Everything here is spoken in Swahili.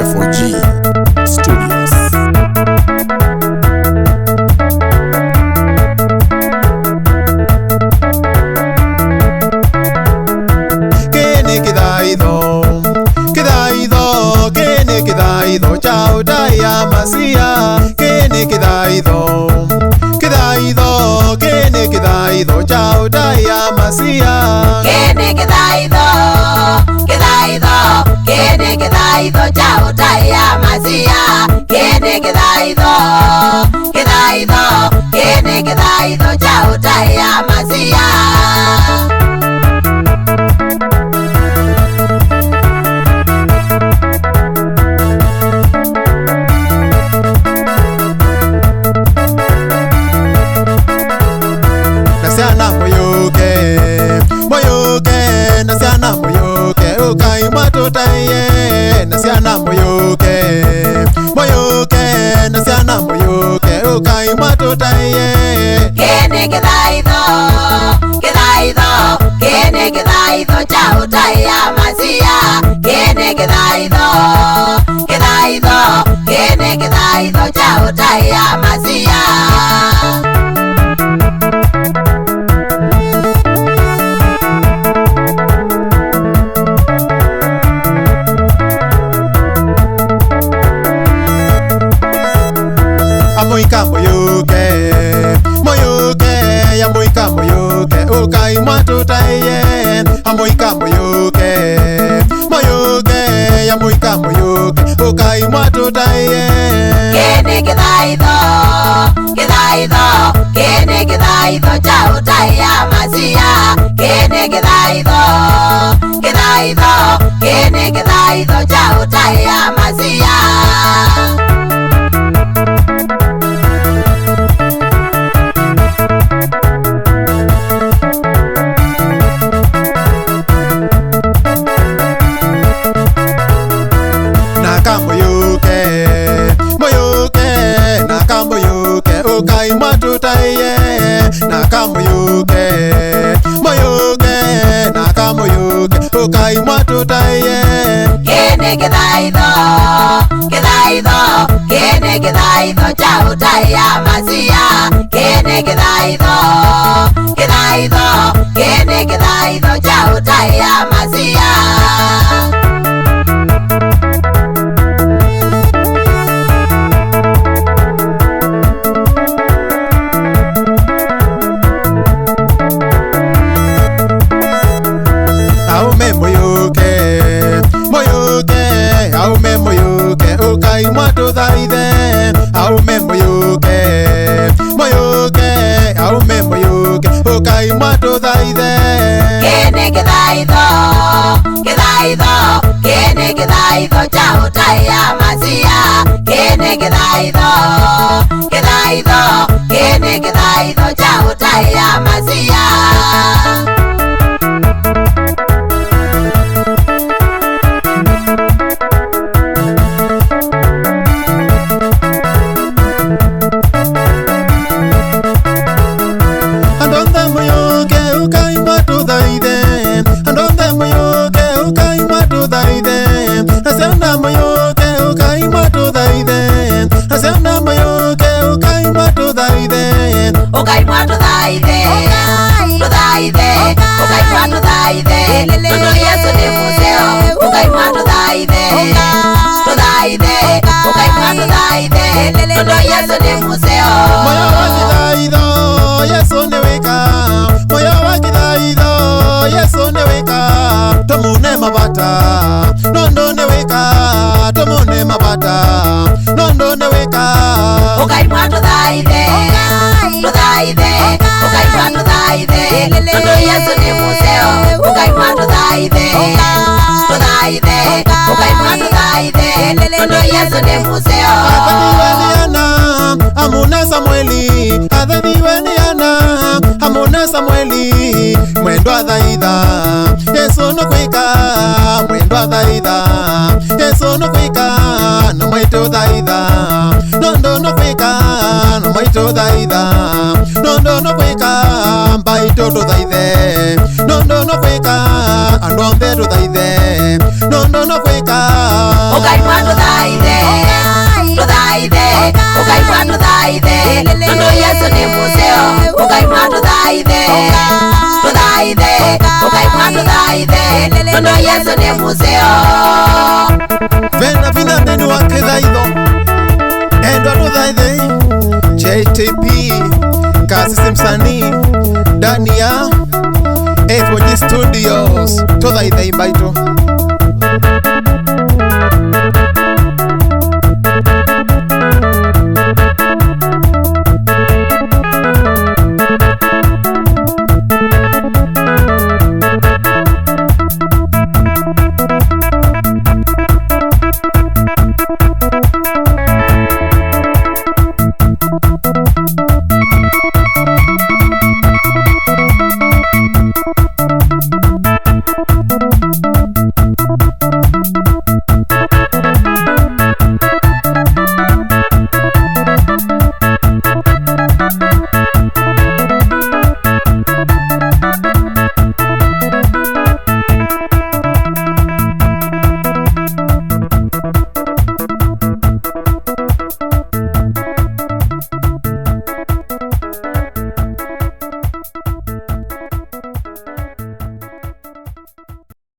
F4G Studios. Kene Kithaitho, Kithaitho, Kene Kithaitho, chao daya masia. Kene Kithaitho, Kithaitho, Kene Kithaitho, chao daya masia. Kene Kithaitho, Kithaitho, Kene Kithaitho, chao daya masia. Kene Kithaitho, Kithaitho, Kene Kithaitho, chao daya masia. Nasiana moyoke, moyoke, nasiana moyoke, ukai matotaye. Nasiana moyoke, moyoke, nasiana moyoke, ukai matotaye. Kene Kithaitho, Kithaitho, Kene Kithaitho, chao daya masia. Kene Kithaitho, Kithaitho, Kene Kithaitho, chao daya masia. Amoika moyoke, moyoke, amoika moyoke, ukai matotaye. Amoika moyoke, moyoke, amoika moyoke, ukai matotaye. Kene Kithaitho, Kithaitho, Kene Kithaitho, chao daya masia. Kene Kithaitho, Kithaitho, Kene Kithaitho, chao daya masia. Nakamoyoke, moyoke, nakamoyoke, ukai matotaye. Nakamoyoke, moyoke, nakamoyoke, ukai matotaye. Kene Kithaitho, Kithaitho, Kene Kithaitho, chao daya masia. Kene Kithaitho, Kithaitho, Kene Kithaitho, chao daya masia. Aume moyoke, moyoke, aume moyoke, ukai matotaye. Aume moyoke, moyoke, aume moyoke, ukai matotaye. Kene Kithaitho, Kithaitho, Kene Kithaitho, chao daya masia. Kene Kithaitho, Kithaitho, Kene Kithaitho, chao daya masia. Andonde moyoke, ukai matotaye. Andonde moyoke, ukai matotaye. Nasiana moyoke, ukai matotaye. Nasiana moyoke, ukai matotaye. Ukai matotaye, totaye, ukai matotaye. Nono Yesu ni museo. Ukai matotaye, totaye, ukai matotaye. Nono Yesu ni museo. Moyo wa Kithaitho, Yesu ni wika. Moyo wa Kithaitho, Yesu ni wika. Tomune mabata, nondo ni wika. Tomune mabata, nondo ni wika. Ukai matotaye, totaye, ukai matotaye. Nono Yesu ni museo. Ukai matotaye, totaye, ukai matotaye. Nono Yesu ni museo. Adhaniweniana, amune Samueli. Adhaniweniana, amune Samueli. Mwendo athaitha, Yesu no kwika. Mwendo athaitha, Yesu no kwika. No maitu thaitha, nondo no kwika. No maitu thaitha, nondo no kwika. Mbaito to thaithe, nondo no kwika. Andwambe to thaithe, nondo no kwika. Ukai matotaye. Nondo Yesu ni museo ukaimwa tuthaithe ukaimwa tuthaithe Nondo Yesu ni museo Vena vina nenu wa Kithaitho Endo tuthaithe JTP Kasisi msanii ndani ya 8 Studios tuthaithe imbaito